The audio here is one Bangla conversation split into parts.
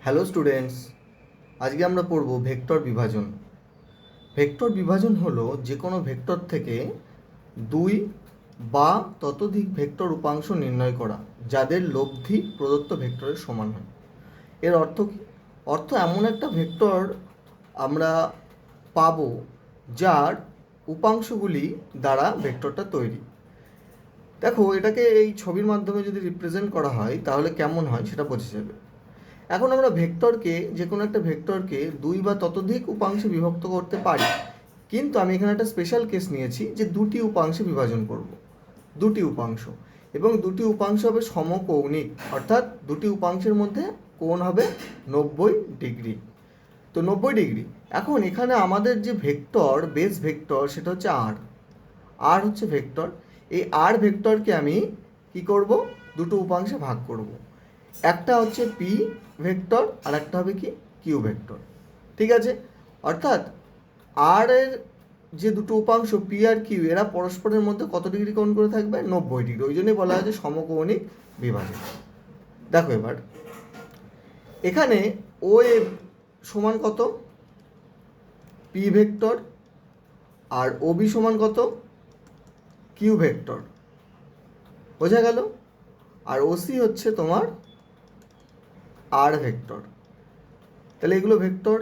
হ্যালো স্টুডেন্টস, আজকে আমরা পড়ব ভেক্টর বিভাজন। ভেক্টর বিভাজন হলো যে কোনো ভেক্টর থেকে দুই বা ততোধিক ভেক্টর উপাংশ নির্ণয় করা যাদের লব্ধি প্রদত্ত ভেক্টরের সমান হয়। এর অর্থ কি? অর্থ এমন একটা ভেক্টর আমরা পাবো যার উপাংশগুলি দ্বারা ভেক্টরটা তৈরি। দেখো, এটাকে এই ছবির মাধ্যমে যদি রিপ্রেজেন্ট করা হয় তাহলে কেমন হয় সেটা বোঝা যাবে। এখন আমরা ভেক্টরকে, যে কোনো একটা ভেক্টরকে দুই বা ততোধিক উপাংশে বিভক্ত করতে পারি, কিন্তু আমি এখানে একটা স্পেশাল কেস নিয়েছি যে দুটি উপাংশে বিভাজন করব। দুটি উপাংশ, এবং দুটি উপাংশ হবে সমকৌণিক, অর্থাৎ দুটি উপাংশের মধ্যে কোণ হবে 90 ডিগ্রি। তো 90 ডিগ্রি। এখন এখানে আমাদের যে ভেক্টর, বেস ভেক্টর, সেটা হচ্ছে আর হচ্ছে ভেক্টর। এই আর ভেক্টরকে আমি কি করব? দুটো উপাংশে ভাগ করব। একটা হচ্ছে পি ভেক্টর আর একটা হবে কি কিউ ভেক্টর। ঠিক আছে? অর্থাৎ আর এর যে দুটো উপাংশ পি আর কিউ, এরা পরস্পরের মধ্যে কত ডিগ্রি কোণ করে থাকবে? 90 ডিগ্রি। ওই জন্যই বলা হয় যে সমকৌণিক বিভাজন। দেখো এবার এখানে ও এ সমান কত? P vector. আর ও বি সমান কত? Q vector. বোঝা গেল? আর ওসি হচ্ছে তোমার আর ভেক্টর। তাহলে এগুলো ভেক্টর।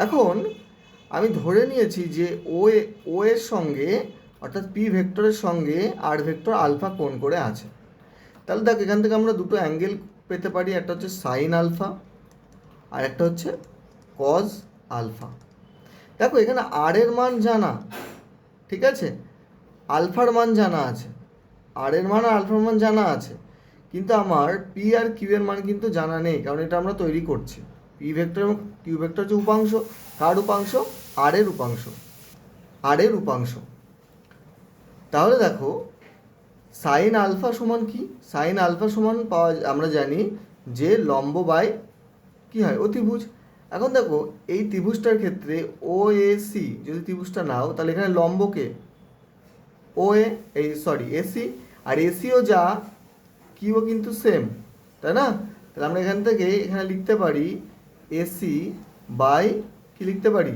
এখন আমি ধরে নিয়েছি যে ও এর সঙ্গে, অর্থাৎ পি ভেক্টরের সঙ্গে আর ভেক্টর আলফা কোণ করে আছে। তাহলে দেখ, এখান থেকে আমরা দুটো অ্যাঙ্গেল পেতে পারি। একটা হচ্ছে সাইন আলফা আর একটা হচ্ছে কজ আলফা। দেখো, এখানে আর এর মান জানা, ঠিক আছে, আলফার মান জানা আছে। আর এর মান আর আলফার মান জানা আছে, কিন্তু আমার পি আর কিউ এর মান কিন্তু জানা নেই, কারণ এটা আমরা তৈরি করছি। পি ভেক্টর এবং কিউ ভেক্টর হচ্ছে উপাংশ। কার উপাংশ? আর এর উপাংশ। আর এর উপাংশ। তাহলে দেখো, সাইন আলফা সমান কি? সাইন আলফা সমান পাওয়া, আমরা জানি যে লম্ব বাই কী হয়? অতিভুজ। এখন দেখো, এই ত্রিভুজটার ক্ষেত্রে ও এ সি যদি ত্রিভুজটা নাও, তাহলে এখানে লম্বকে ও এ, এসি, আর এসিও যা, কিউ কিন্তু সেম, তাই না? তাহলে আমরা এখান থেকে এখানে লিখতে পারি এসি বাই, কি লিখতে পারি?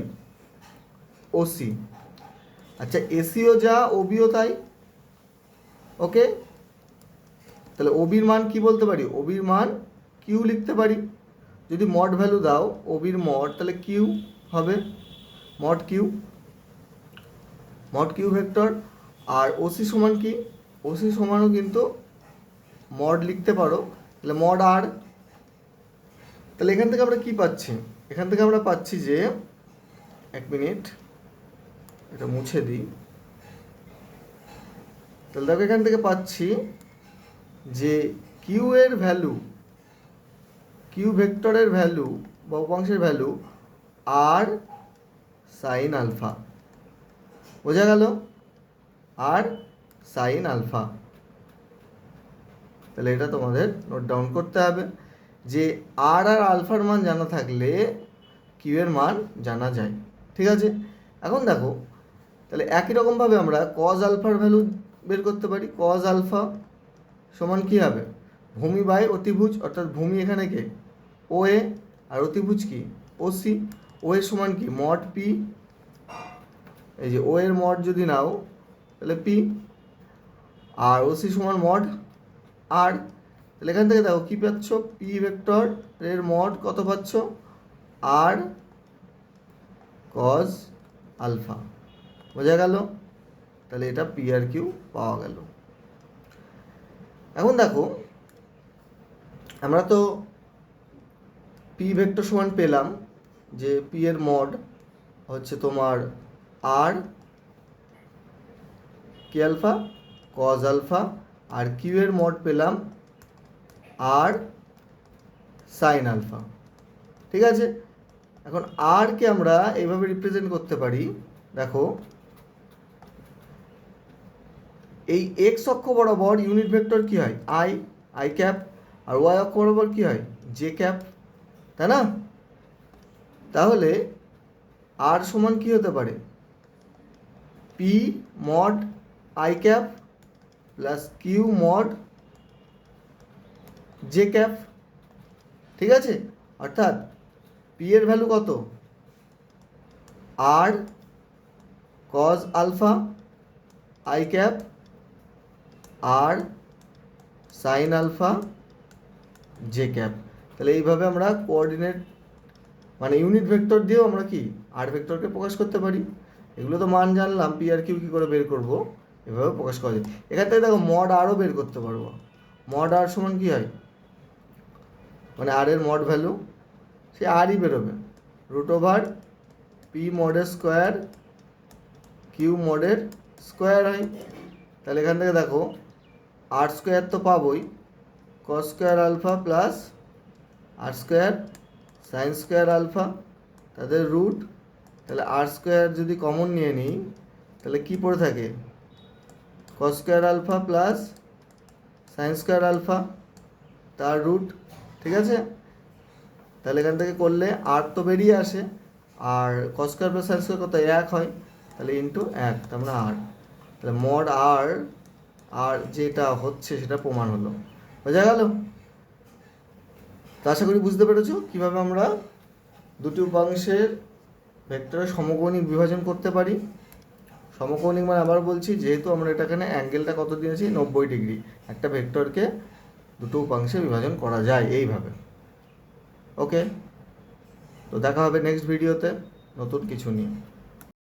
ওসি। আচ্ছা, এসিও যা, ওবিও তাই। ওকে, তাহলে ওবির মান কি বলতে পারি? ওবির মান কিউ লিখতে পারি। যদি মড ভ্যালু দাও ওবির মড, তাহলে কিউ হবে, mod Q, mod Q vector. আর ওসি সমান কি? ওসি সমানও কিন্তু মড লিখতে পারো, তাহলে মড আর। তাহলে এখান থেকে আমরা কি পাচ্ছি? এখান থেকে আমরা পাচ্ছি যে, এক মিনিট, এটা মুছে দিই। তাহলে দেখো, এখান থেকে পাচ্ছি যে কিউ এর ভ্যালু, কিউ ভেক্টরের ভ্যালু বা উপাংশের ভ্যালু আর সাইন আলফা। বোঝা গেল? আর সাইন আলফা। তাহলে এটা তোমাদের নোট ডাউন করতে হবে যে আর আলফার মান জানা থাকলে কিউ এর মান জানা যায়। ঠিক আছে? এখন দেখো, তাহলে একই রকমভাবে আমরা কজ আলফার ভ্যালু বের করতে পারি। কজ আলফা সমান কী হবে? ভূমি বাই অতিভুজ, অর্থাৎ ভূমি এখানে কে? ও এ, আর অতিভুজ কি? ও সি। ও এর সমান কি? Mod P. এই যে ও এর মড যদি নাও তাহলে পি, আর ও সি সমান মড আর। তাহলে এখান থেকে দেখো কী পাচ্ছ? পি ভেক্টর এর মড কত পাচ্ছ? আর কজ আলফা। বোঝা গেল? তাহলে এটা পি আর কিউ পাওয়া গেল। এখন দেখো, আমরা তো পি ভেক্টর সমান পেলাম যে পি এর মড হচ্ছে তোমার আর কে আলফা কজ আলফা, আর কিউ এর মড পেলাম আর সাইন আলফা। ঠিক আছে? এখন আরকে আমরা এইভাবে রিপ্রেজেন্ট করতে পারি। দেখো, এই এক্স অক্ষ বরাবর ইউনিট ভেক্টর কি হয়? I cap. আর ওয়াই অক্ষ বরাবর কি হয়? জে ক্যাপ, তাই না? তাহলে আর সমান কি হতে পারে? P mod I cap plus Q mod J cap. ঠিক আছে, অর্থাৎ পি এর ভ্যালু কত, R cos alpha I cap R sine alpha J cap. তাহলে এইভাবে আমরা কোঅর্ডিনেট মানে ইউনিট ভেক্টর দিয়েও আমরা কি আর ভেক্টরকে প্রকাশ করতে পারি। এগুলো তো মান জানলাম, পি আর কিউ কী করে বের করব, এভাবে প্রকাশ করা যায়। এখান থেকে দেখো মড আরও বের করতে পারবো। মড আর সমান কী হয়, মানে আর এর মড ভ্যালু সে আরই বেরোবে, রুট ওভার পি মডের স্কোয়ার কিউ মডের স্কোয়ার হয়। তাহলে এখান থেকে দেখো আর স্কোয়ার তো পাবোই, cos square alpha plus R square sine square alpha, তাদের রুট। তাহলে আর স্কোয়ার যদি কমন নিয়ে নিই তাহলে কি পড়ে থাকে, cos square alpha plus sine square alpha তার রুট। ঠিক আছে, তাহলে এখান থেকে করলে আর তো বেরিয়ে আসে, আর cos square plus sine square কত, এক হয়, তাহলে ইন্টু এক, তার মানে আর। তাহলে মড আর আর যেটা হচ্ছে সেটা প্রমাণ হলো, বোঝা গেল? তো আশা করি বুঝতে পেরেছো কীভাবে আমরা দুটি উপাংশের ভেক্টরের সমকৌণিক বিভাজন করতে পারি। সমকৌণিক মানে আবার বলছি, যেহেতু আমরা এটা এখানে অ্যাঙ্গেলটা কত দিয়েছি 90 ডিগ্রি, একটা ভেক্টরকে দুটো উপাংশে বিভাজন করা যায় এইভাবে। ওকে, তো দেখা হবে নেক্সট ভিডিওতে নতুন কিছু নিয়ে।